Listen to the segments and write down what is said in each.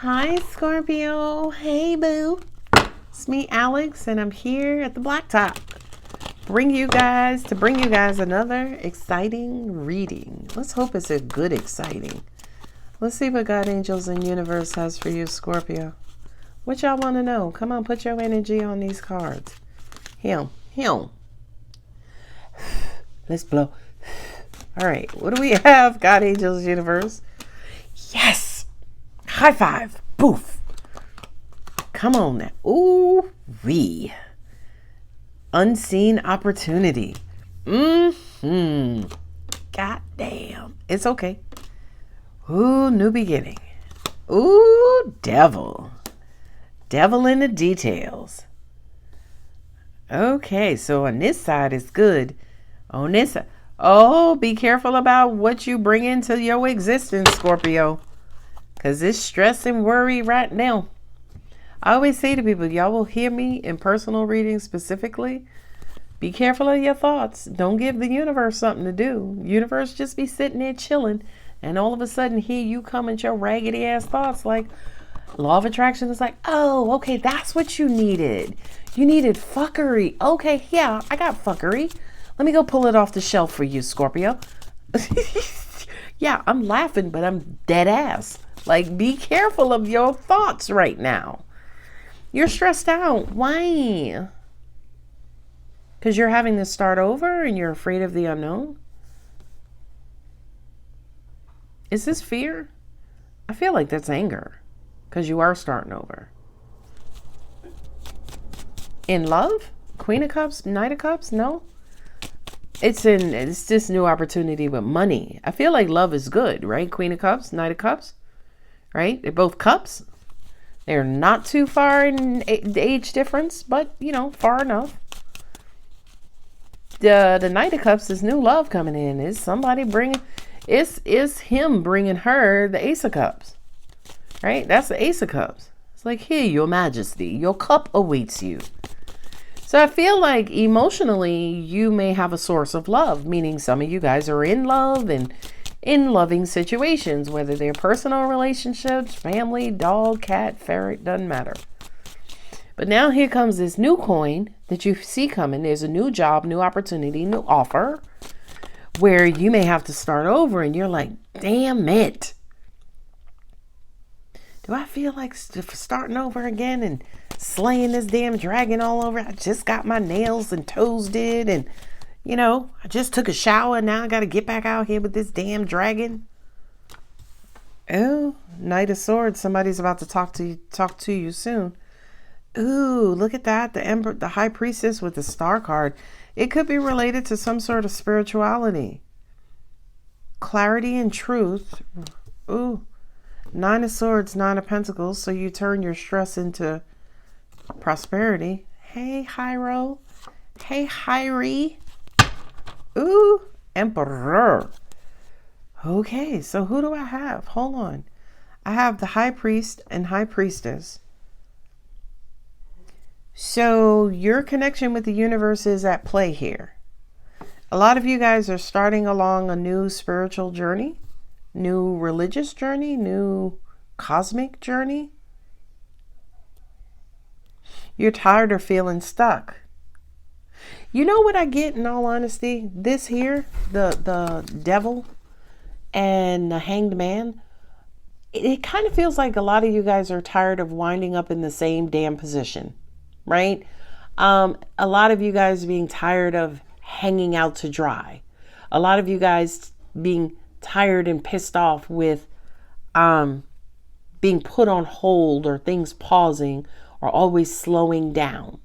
Hi, Scorpio. Hey, boo. It's me, Alex, and I'm here at the blacktop. Bring you guys another exciting reading. Let's hope it's a good exciting. Let's see what God, angels, and universe has for you, Scorpio. What y'all want to know? Come on, put your energy on these cards. Him. Let's blow. All right, what do we have, God, angels, universe? Yes! High five. Poof. Come on now. Ooh, wee. Unseen opportunity. God damn. It's okay. Ooh, new beginning. Ooh, devil. Devil in the details. Okay, so on this side it's good. On this side, oh, be careful about what you bring into your existence, Scorpio. Because it's stress and worry right now. I always say to people, y'all will hear me in personal readings specifically. Be careful of your thoughts. Don't give the universe something to do. Universe just be sitting there chilling. And all of a sudden, here you come with your raggedy ass thoughts like, law of attraction is like, oh, okay, that's what you needed. You needed fuckery. Okay, yeah, I got fuckery. Let me go pull it off the shelf for you, Scorpio. Yeah, I'm laughing, but I'm dead ass. Like, be careful of your thoughts right now. You're stressed out. Why? Because you're having to start over and you're afraid of the unknown? Is this fear? I feel like that's anger. Because you are starting over. In love? Queen of Cups? Knight of Cups? No? It's this new opportunity with money. I feel like love is good, right? Queen of Cups, Knight of Cups. Right? They're both cups. They're not too far in age difference, but, you know, far enough. The Knight of Cups is new love coming in. Is somebody bringing... It's him bringing her the Ace of Cups. Right? That's the Ace of Cups. It's like, here, your majesty. Your cup awaits you. So I feel like emotionally, you may have a source of love, meaning some of you guys are in love and in loving situations, whether they're personal relationships, family, dog, cat, ferret, doesn't matter. But now here comes this new coin that you see coming. There's a new job, new opportunity, new offer where you may have to start over and you're like, damn it. Do I feel like starting over again and slaying this damn dragon all over? I just got my nails and toes did, and you know, I just took a shower and now I got to get back out here with this damn dragon. Oh, Knight of Swords. Somebody's about to talk to you soon. Ooh, look at that. The Emperor, the High Priestess with the Star card. It could be related to some sort of spirituality. Clarity and truth. Ooh. Nine of Swords, Nine of Pentacles. So you turn your stress into prosperity. Hey, Hyro. Hey, Hyrie. Ooh, Emperor. Okay, so who do I have? Hold on. I have the High Priest and High Priestess. So your connection with the universe is at play here. A lot of you guys are starting along a new spiritual journey, new religious journey, new cosmic journey. You're tired of feeling stuck. You know what I get, in all honesty? This here, the devil and the hanged man, it kind of feels like a lot of you guys are tired of winding up in the same damn position, right? A lot of you guys being tired of hanging out to dry. A lot of you guys being tired and pissed off with being put on hold or things pausing or always slowing down.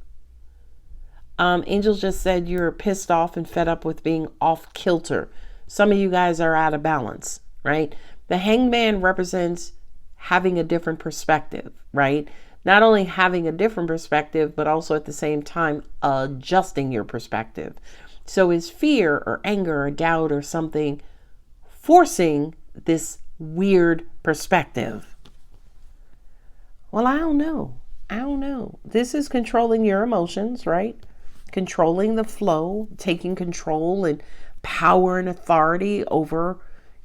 Angels just said you're pissed off and fed up with being off kilter. Some of you guys are out of balance, right? The hanged man represents having a different perspective, right? Not only having a different perspective, but also at the same time adjusting your perspective. So is fear or anger or doubt or something forcing this weird perspective? Well, I don't know. This is controlling your emotions, right? Controlling the flow, taking control and power and authority over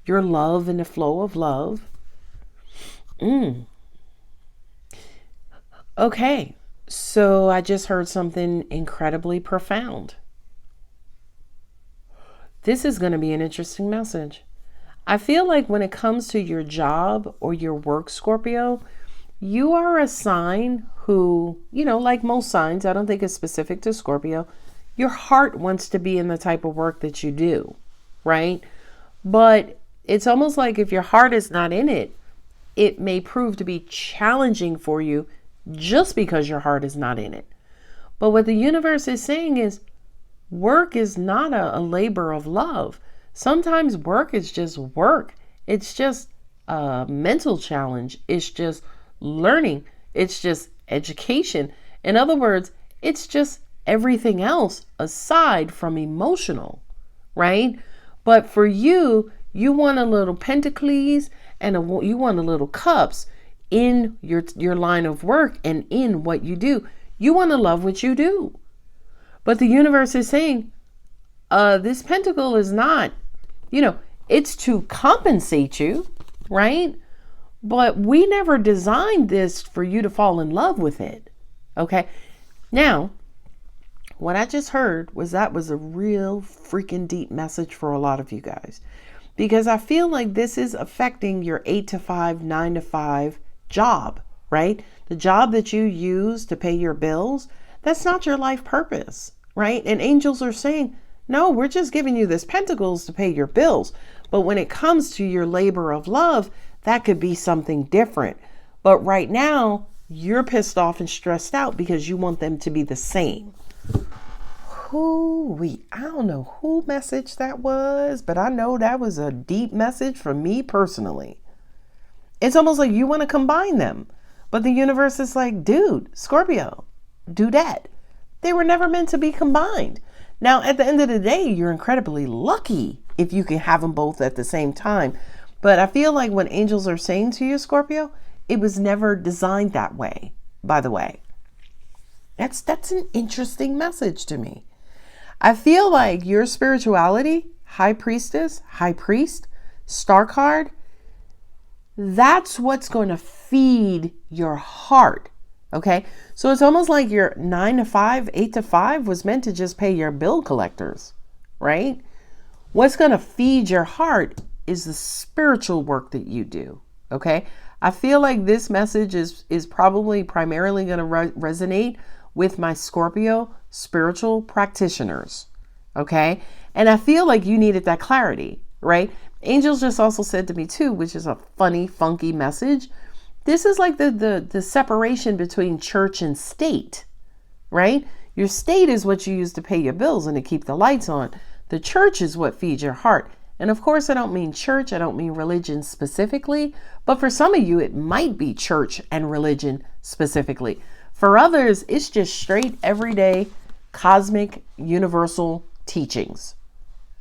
your love and the flow of love. Okay, so I just heard something incredibly profound. This is going to be an interesting message. I feel like when it comes to your job or your work, Scorpio, you are a sign who, like most signs, I don't think it's specific to Scorpio, your heart wants to be in the type of work that you do, right? But it's almost like if your heart is not in it, it may prove to be challenging for you just because your heart is not in it. But what the universe is saying is work is not a labor of love. Sometimes work is just work. It's just a mental challenge. It's just learning. It's just education. In other words, it's just everything else aside from emotional, right? But for you, you want a little pentacles and you want a little cups in your line of work and in what you do. You want to love what you do. But the universe is saying, this pentacle is not, it's to compensate you, right? But we never designed this for you to fall in love with it. Okay. Now, what I just heard was that was a real freaking deep message for a lot of you guys, because I feel like this is affecting your 8 to 5, 9 to 5 job, right? The job that you use to pay your bills, that's not your life purpose, right? And angels are saying, no, we're just giving you this pentacles to pay your bills. But when it comes to your labor of love, that could be something different. But right now, you're pissed off and stressed out because you want them to be the same. I don't know who message that was, but I know that was a deep message for me personally. It's almost like you want to combine them. But the universe is like, dude, Scorpio, do that. They were never meant to be combined. Now, at the end of the day, you're incredibly lucky if you can have them both at the same time. But I feel like what angels are saying to you, Scorpio, it was never designed that way, by the way. That's an interesting message to me. I feel like your spirituality, high priestess, high priest, star card, that's what's going to feed your heart. Okay. So it's almost like your 9 to 5, 8 to 5 was meant to just pay your bill collectors, right? What's going to feed your heart is the spiritual work that you do. Okay. I feel like this message is probably primarily going to resonate with my Scorpio spiritual practitioners. Okay. And I feel like you needed that clarity, right? Angels just also said to me too, which is a funny, funky message. This is like the separation between church and state, right? Your state is what you use to pay your bills and to keep the lights on. The church is what feeds your heart. And of course, I don't mean church. I don't mean religion specifically. But for some of you, it might be church and religion specifically. For others, it's just straight, everyday, cosmic, universal teachings.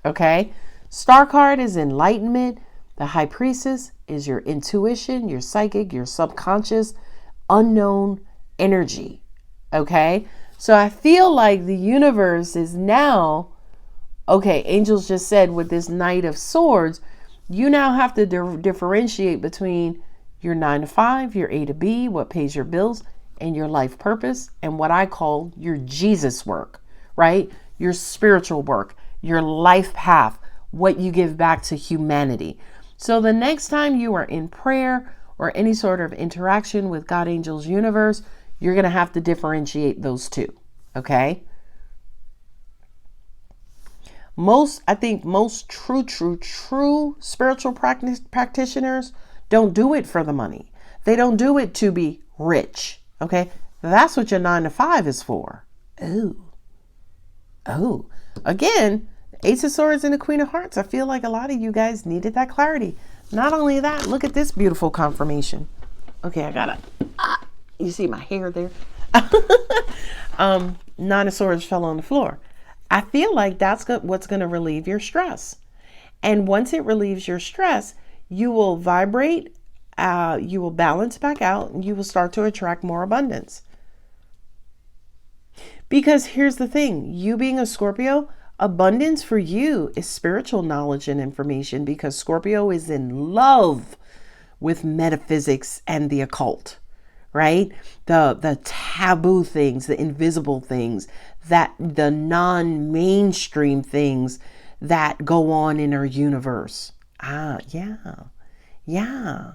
Okay? Star card is enlightenment. The high priestess is your intuition, your psychic, your subconscious, unknown energy. Okay? So I feel like the universe is now, okay, angels just said with this Knight of Swords, you now have to differentiate between your 9 to 5, your A to B, what pays your bills, and your life purpose, and what I call your Jesus work, right? Your spiritual work, your life path, what you give back to humanity. So the next time you are in prayer or any sort of interaction with God, angels, universe, you're going to have to differentiate those two. Okay. I think most true spiritual practitioners don't do it for the money. They don't do it to be rich. Okay. That's what your 9 to 5 is for. Oh, again, Ace of Swords and the Queen of Hearts. I feel like a lot of you guys needed that clarity. Not only that, look at this beautiful confirmation. Okay, I gotta, you see my hair there? 9 of Swords fell on the floor. I feel like that's what's going to relieve your stress. And once it relieves your stress, you will vibrate, you will balance back out, and you will start to attract more abundance. Because here's the thing, you being a Scorpio, abundance for you is spiritual knowledge and information, because Scorpio is in love with metaphysics and the occult, right? The taboo things, the invisible things, that the non-mainstream things that go on in our universe. Yeah.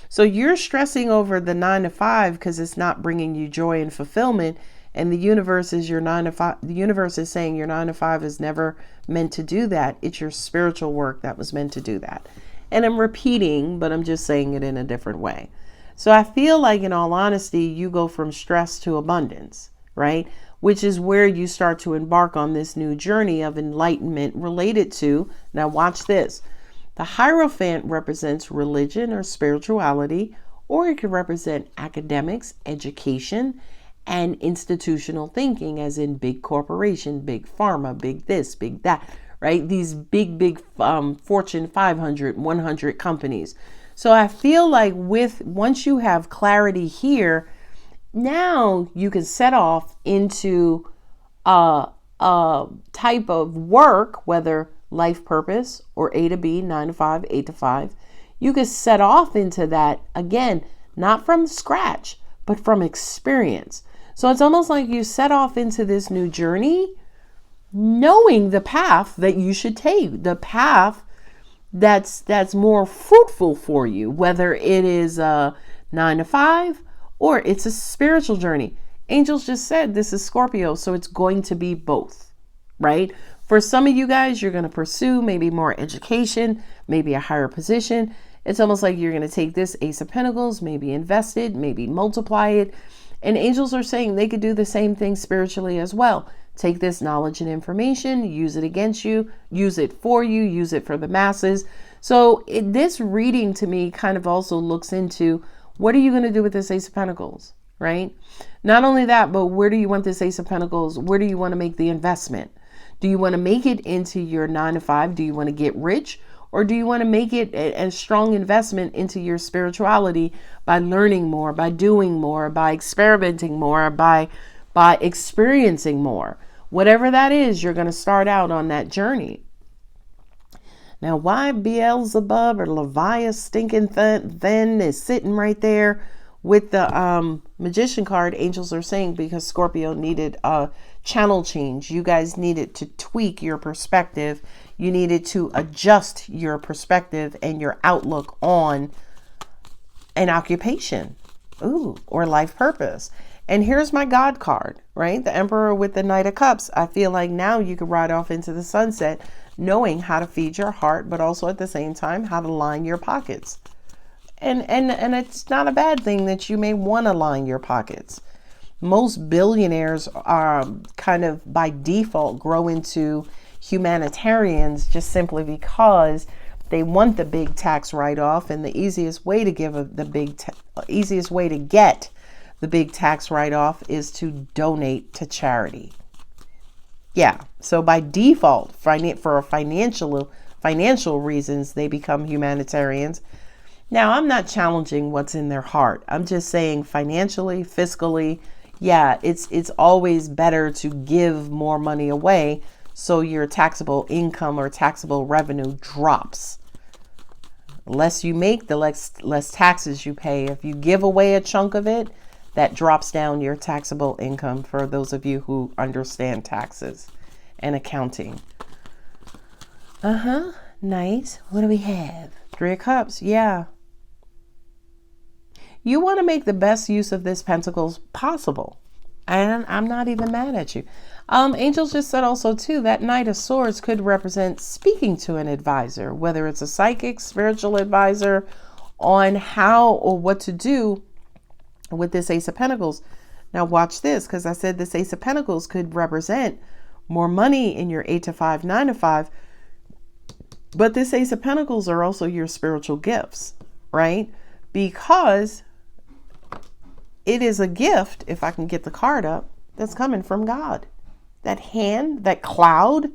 So you're stressing over the 9 to 5 because it's not bringing you joy and fulfillment. And the universe is your 9 to 5. The universe is saying your 9 to 5 is never meant to do that. It's your spiritual work that was meant to do that. And I'm repeating, but I'm just saying it in a different way. So I feel like, in all honesty, you go from stress to abundance, right? Which is where you start to embark on this new journey of enlightenment related to, now watch this. The Hierophant represents religion or spirituality, or it could represent academics, education, and institutional thinking, as in big corporation, big pharma, big this, big that, right? These big Fortune 500, 100 companies. So I feel like once you have clarity here, now you can set off into a type of work, whether life purpose or A to B, 9 to 5, 8 to 5. You can set off into that, again, not from scratch, but from experience. So it's almost like you set off into this new journey, knowing the path that you should take, the path that's more fruitful for you, whether it is a 9 to 5 or it's a spiritual journey. Angels just said this is Scorpio, so it's going to be both, right? For some of you guys, you're going to pursue maybe more education, maybe a higher position. It's almost like you're going to take this Ace of Pentacles, maybe invest it, maybe multiply it. And angels are saying they could do the same thing spiritually as well. Take this knowledge and information, use it against you, use it for you, use it for the masses. So this reading to me kind of also looks into, what are you going to do with this Ace of Pentacles, right? Not only that, but where do you want this Ace of Pentacles? Where do you want to make the investment? Do you want to make it into your 9 to 5? Do you want to get rich? Or do you want to make it a strong investment into your spirituality by learning more, by doing more, by experimenting more, by experiencing more? Whatever that is, you're going to start out on that journey. Now, why Beelzebub or Leviathan stinking then is sitting right there with the Magician card? Angels are saying because Scorpio needed a channel change. You guys needed to tweak your perspective. You needed to adjust your perspective and your outlook on an occupation, or life purpose. And here's my God card, right? The Emperor with the Knight of Cups. I feel like now you could ride off into the sunset knowing how to feed your heart, but also at the same time how to line your pockets. And it's not a bad thing that you may want to line your pockets. Most billionaires are kind of by default grow into humanitarians just simply because they want the big tax write-off, and the easiest way to get the big tax write-off is to donate to charity. Yeah, so by default, for financial reasons, they become humanitarians. Now, I'm not challenging what's in their heart. I'm just saying financially, fiscally, yeah, it's always better to give more money away so your taxable income or taxable revenue drops. The less you make, the less taxes you pay. If you give away a chunk of it, that drops down your taxable income, for those of you who understand taxes and accounting. Nice. What do we have? 3 of Cups. Yeah. You want to make the best use of this Pentacles possible. And I'm not even mad at you. Angels just said also too, that Knight of Swords could represent speaking to an advisor, whether it's a psychic, spiritual advisor, on how or what to do with this Ace of Pentacles. Now watch this, because I said this Ace of Pentacles could represent more money in your 8 to 5, 9 to 5. But this Ace of Pentacles are also your spiritual gifts, right? Because it is a gift, if I can get the card up, that's coming from God. That hand, that cloud,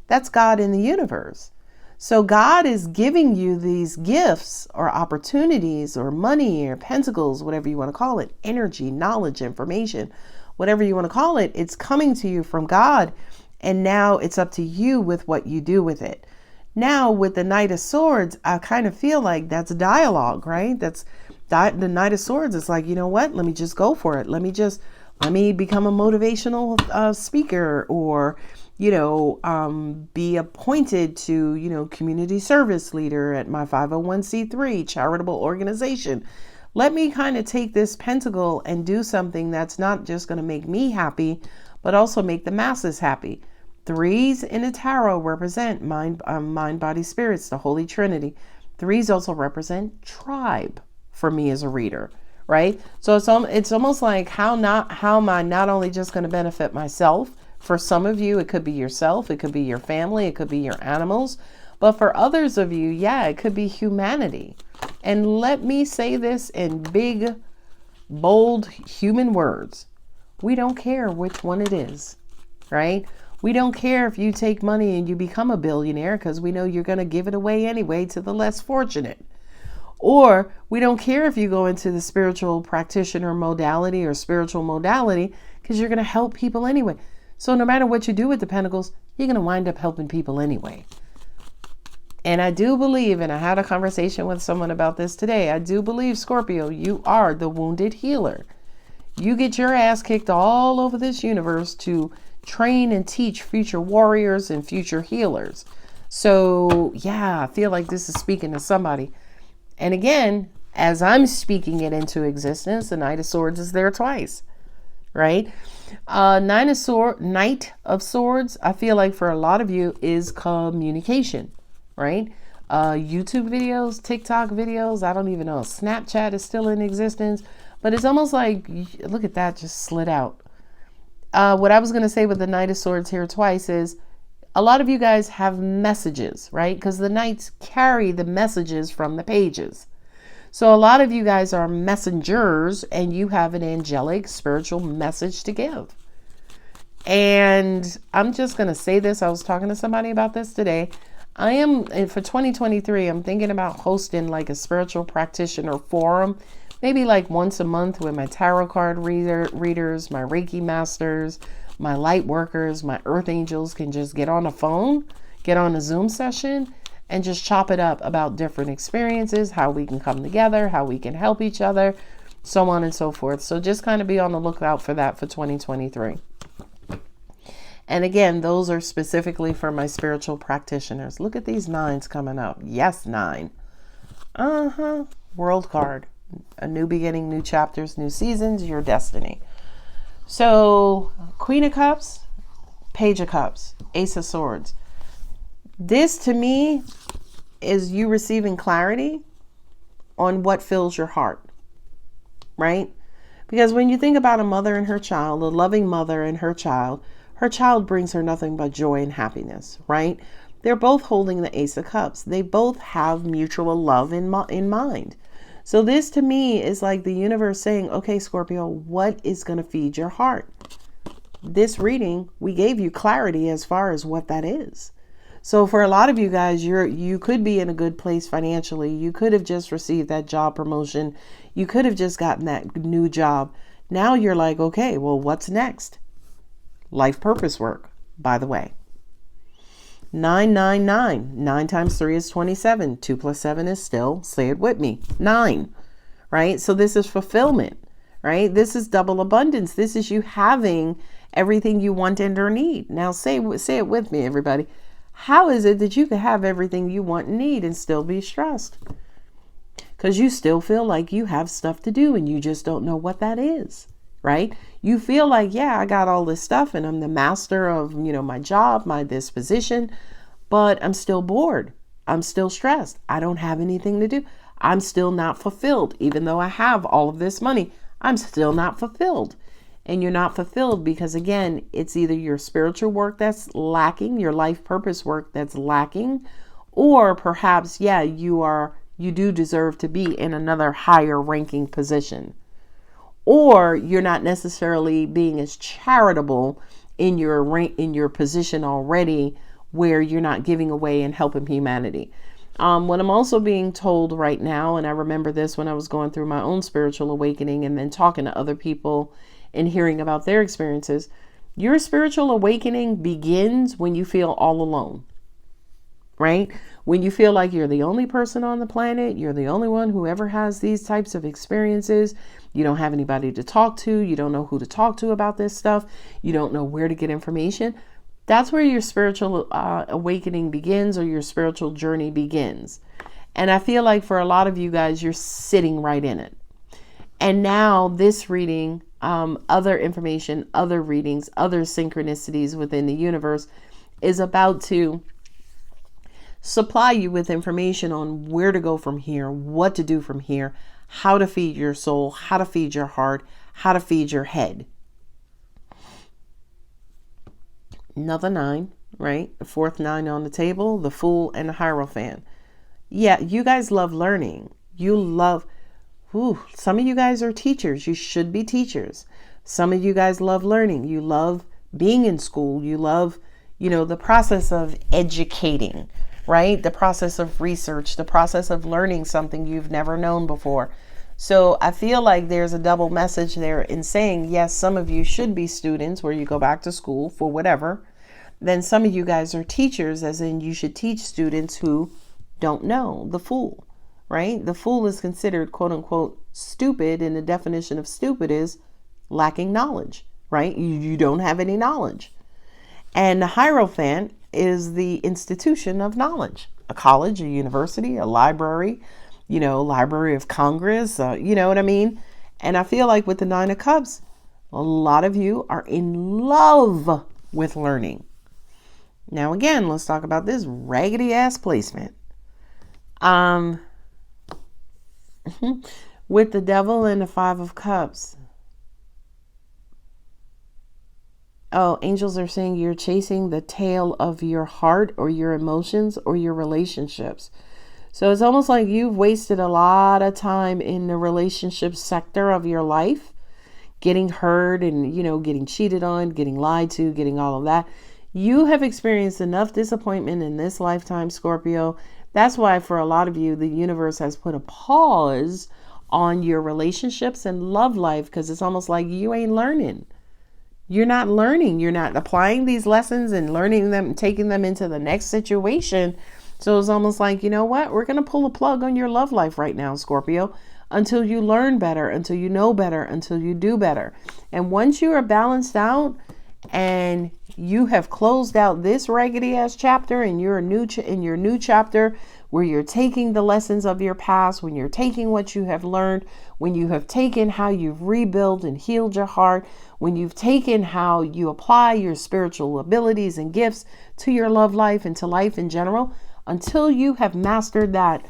that's God in the universe. So God is giving you these gifts or opportunities or money or pentacles, whatever you want to call it, energy, knowledge, information, whatever you want to call it. It's coming to you from God. And now it's up to you with what you do with it. Now with the Knight of Swords, I kind of feel like that's a dialogue, right? That's the Knight of Swords is like, you know what? Let me just go for it. Let me become a motivational speaker, or, be appointed to, community service leader at my 501c3 charitable organization. Let me kind of take this pentacle and do something that's not just going to make me happy, but also make the masses happy. Threes in the tarot represent mind, body, spirits, the Holy Trinity. Threes also represent tribe for me as a reader, right? So it's almost like how am I not only just going to benefit myself? For some of you, it could be yourself, it could be your family, it could be your animals. But for others of you, yeah, it could be humanity. And let me say this in big, bold human words. We don't care which one it is, right? We don't care if you take money and you become a billionaire, because we know you're going to give it away anyway to the less fortunate. Or we don't care if you go into the spiritual practitioner modality or spiritual modality, because you're going to help people anyway. So no matter what you do with the pentacles, you're going to wind up helping people anyway. And I do believe, and I had a conversation with someone about this today, I do believe, Scorpio, you are the wounded healer. You get your ass kicked all over this universe to train and teach future warriors and future healers. So yeah, I feel like this is speaking to somebody. And again, as I'm speaking it into existence, the Knight of Swords is there twice, right? Knight of Swords, I feel like for a lot of you is communication. Right? YouTube videos, TikTok videos. I don't even know if Snapchat is still in existence, but it's almost like, look at that, just slid out. What I was going to say with the Knight of Swords here twice is a lot of you guys have messages, right? Because the Knights carry the messages from the pages. So a lot of you guys are messengers and you have an angelic spiritual message to give. And I'm just going to say this. I was talking to somebody about this today. For 2023, I'm thinking about hosting like a spiritual practitioner forum, maybe like once a month, with my tarot card readers, my Reiki masters, my light workers, my earth angels can just get on a phone, get on a Zoom session, and just chop it up about different experiences, how we can come together, how we can help each other, so on and so forth. So just kind of be on the lookout for that for 2023. And again, those are specifically for my spiritual practitioners. Look at these nines coming up. Yes, 9. World card. A new beginning, new chapters, new seasons, your destiny. So, Queen of Cups, Page of Cups, Ace of Swords. This to me is you receiving clarity on what fills your heart, right? Because when you think about a mother and her child, a loving mother and her child brings her nothing but joy and happiness, right? They're both holding the Ace of Cups. They both have mutual love in mind. So this to me is like the universe saying, okay, Scorpio, what is going to feed your heart? This reading, we gave you clarity as far as what that is. So for a lot of you guys, you could be in a good place financially. You could have just received that job promotion. You could have just gotten that new job. Now you're like, okay, well, what's next? Life purpose work, by the way. 999. 9 times 3 is 27. 2 plus 7 is still, say it with me, 9. Right? So this is fulfillment, right? This is double abundance. This is you having everything you want and or need. Now say it with me, everybody. How is it that you can have everything you want and need and still be stressed? Because you still feel like you have stuff to do and you just don't know what that is. Right? You feel like, yeah, I got all this stuff and I'm the master of, my job, my disposition, but I'm still bored. I'm still stressed. I don't have anything to do. I'm still not fulfilled. Even though I have all of this money, I'm still not fulfilled. And you're not fulfilled because, again, it's either your spiritual work that's lacking, your life purpose work that's lacking, or perhaps, yeah, you do deserve to be in another higher ranking position. Or you're not necessarily being as charitable in your position already, where you're not giving away and helping humanity. What I'm also being told right now, and I remember this when I was going through my own spiritual awakening and then talking to other people and hearing about their experiences, your spiritual awakening begins when you feel all alone, right? When you feel like you're the only person on the planet, you're the only one who ever has these types of experiences, you don't have anybody to talk to, you don't know who to talk to about this stuff, you don't know where to get information, that's where your spiritual awakening begins, or your spiritual journey begins. And I feel like for a lot of you guys, you're sitting right in it. And now this reading, other information, other readings, other synchronicities within the universe is about to supply you with information on where to go from here, what to do from here, how to feed your soul, how to feed your heart, how to feed your head. Another 9, right? The fourth 9 on the table, the Fool and the Hierophant. Yeah, you guys love learning. You love, some of you guys are teachers. You should be teachers. Some of you guys love learning. You love being in school. You love, the process of educating, right? The process of research, the process of learning something you've never known before. So I feel like there's a double message there in saying, yes, some of you should be students where you go back to school for whatever. Then some of you guys are teachers, as in you should teach students who don't know. The Fool, right? The Fool is considered, quote unquote, stupid. And the definition of stupid is lacking knowledge, right? You don't have any knowledge. And the Hierophant is the institution of knowledge, a college, a university, a library, Library of Congress, you know what I mean? And I feel like with the 9 of Cups, a lot of you are in love with learning. Now, again, let's talk about this raggedy ass placement. With the Devil and the 5 of Cups. Oh, angels are saying you're chasing the tail of your heart or your emotions or your relationships. So it's almost like you've wasted a lot of time in the relationship sector of your life, getting hurt and, getting cheated on, getting lied to, getting all of that. You have experienced enough disappointment in this lifetime, Scorpio. That's why for a lot of you, the universe has put a pause on your relationships and love life, because it's almost like you ain't learning. You're not learning. You're not applying these lessons and learning them and taking them into the next situation. So it's almost like, you know what? We're going to pull a plug on your love life right now, Scorpio, until you learn better, until you know better, until you do better. And once you are balanced out and you have closed out this raggedy ass chapter and you're in your new chapter where you're taking the lessons of your past, when you're taking what you have learned, when you have taken how you've rebuilt and healed your heart, when you've taken how you apply your spiritual abilities and gifts to your love life and to life in general, until you have mastered that,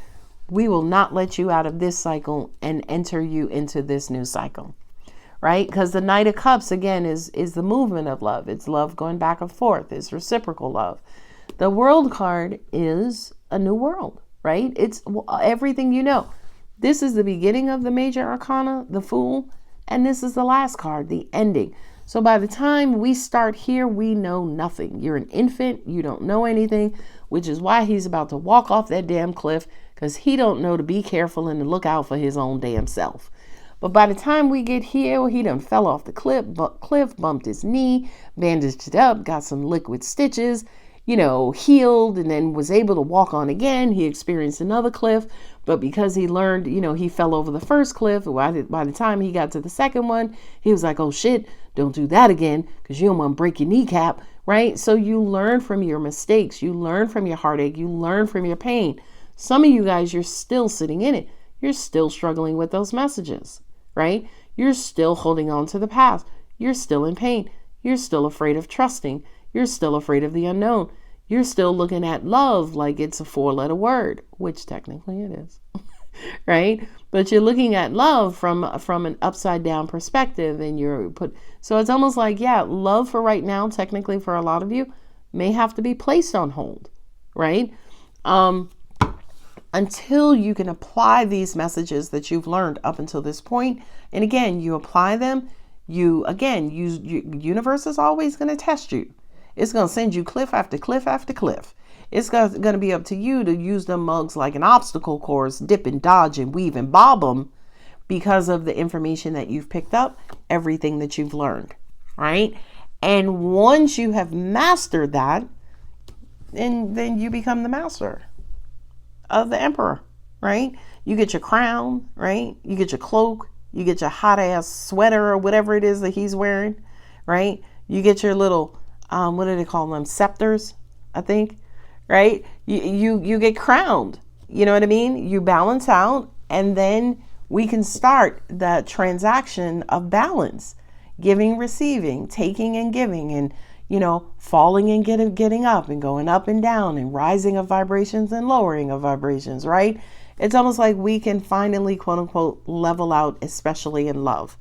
we will not let you out of this cycle and enter you into this new cycle, right? Because the Knight of Cups, again, is the movement of love. It's love going back and forth. It's reciprocal love. The World card is a new world, right? It's everything you know. This is the beginning of the major arcana, the Fool, and this is the last card, the ending. So by the time we start here, we know nothing. You're an infant. You don't know anything, which is why he's about to walk off that damn cliff, because he don't know to be careful and to look out for his own damn self. But by the time we get here, he done fell off the cliff, bumped his knee, bandaged it up, got some liquid stitches, healed, and then was able to walk on again. He experienced another cliff, but because he learned, he fell over the first cliff. By the time he got to the second one, he was like, oh shit, don't do that again, because you don't want to break your kneecap, right? So you learn from your mistakes. You learn from your heartache. You learn from your pain. Some of you guys, you're still sitting in it. You're still struggling with those messages, right? You're still holding on to the past. You're still in pain. You're still afraid of trusting. You're still afraid of the unknown. You're still looking at love like it's a 4-letter word, which technically it is, right? But you're looking at love from an upside down perspective, and so it's almost like, love for right now, technically for a lot of you, may have to be placed on hold, right? Until you can apply these messages that you've learned up until this point. And again, you apply them, universe is always going to test you. It's going to send you cliff after cliff after cliff. It's going to be up to you to use them mugs like an obstacle course, dip and dodge and weave and bob them, because of the information that you've picked up, everything that you've learned, right? And once you have mastered that, and then you become the master of the emperor, right? You get your crown, right? You get your cloak, you get your hot ass sweater or whatever it is that he's wearing, right? You get your little, what do they call them? Scepters, I think, right? You get crowned. You know what I mean? You balance out, and then we can start the transaction of balance, giving, receiving, taking and giving, and, you know, falling and getting up and going up and down and rising of vibrations and lowering of vibrations, right? It's almost like we can finally, quote unquote, level out, especially in love.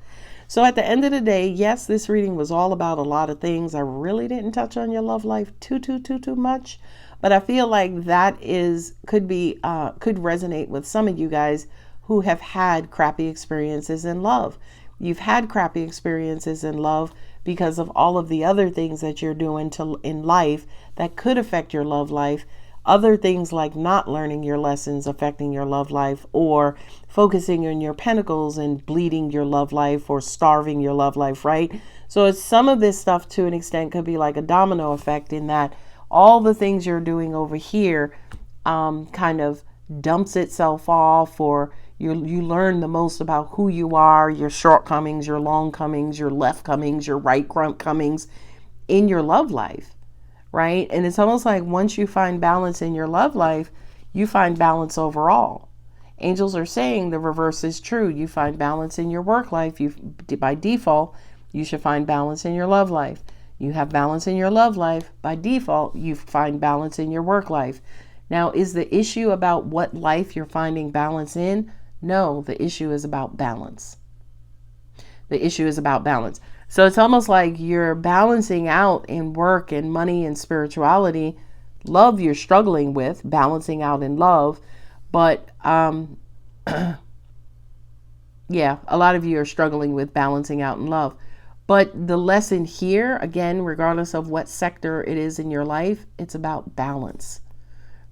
So at the end of the day, yes, this reading was all about a lot of things. I really didn't touch on your love life too much, but I feel like that could resonate with some of you guys who have had crappy experiences in love. You've had crappy experiences in love because of all of the other things that you're doing in life that could affect your love life. Other things like not learning your lessons affecting your love life, or focusing on your pentacles and bleeding your love life, or starving your love life, right? So it's some of this stuff to an extent could be like a domino effect, in that all the things you're doing over here kind of dumps itself off, or you learn the most about who you are, your shortcomings, your long comings, your left comings, your right comings in your love life. Right? And it's almost like once you find balance in your love life, you find balance overall. Angels are saying the reverse is true. You find balance in your work life. By default, you should find balance in your love life. You have balance in your love life. By default, you find balance in your work life. Now, is the issue about what life you're finding balance in? No, the issue is about balance. The issue is about balance. So it's almost like you're balancing out in work and money and spirituality. Love you're struggling with, balancing out in love. But yeah, a lot of you are struggling with balancing out in love. But the lesson here, again, regardless of what sector it is in your life, it's about balance,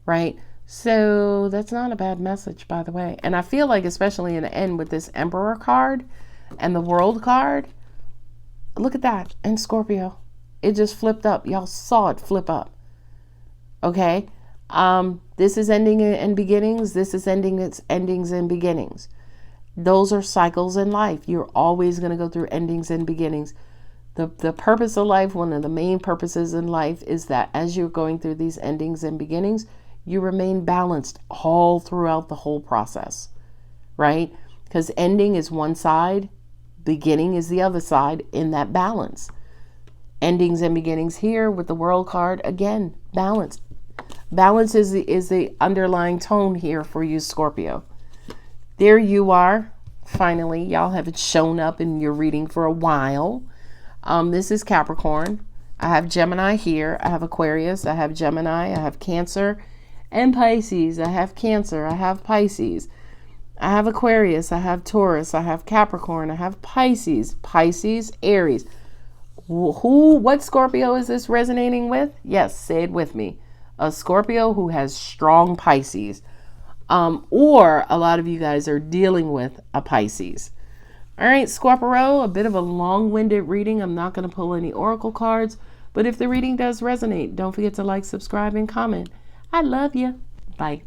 right? So that's not a bad message, by the way. And I feel like, especially in the end with this Emperor card and the World card, look at that. And Scorpio, it just flipped up. Y'all saw it flip up. Okay. This is ending and beginnings. This is its endings and beginnings. Those are cycles in life. You're always going to go through endings and beginnings. The purpose of life, one of the main purposes in life, is that as you're going through these endings and beginnings, you remain balanced all throughout the whole process, right? Because ending is one side, beginning is the other side in that balance. Endings and beginnings here with the World card, again, balance. Balance is the underlying tone here for you, Scorpio. There you are. Finally, y'all haven't shown up in your reading for a while. This is Capricorn. I have Gemini here. I have Aquarius. I have Gemini. I have Cancer and Pisces. I have Cancer. I have Pisces. I have Aquarius, I have Taurus, I have Capricorn, I have Pisces, Aries. What Scorpio is this resonating with? Yes, say it with me. A Scorpio who has strong Pisces. Or a lot of you guys are dealing with a Pisces. All right, Scorpio, a bit of a long-winded reading. I'm not going to pull any oracle cards, but if the reading does resonate, don't forget to like, subscribe, and comment. I love you. Bye.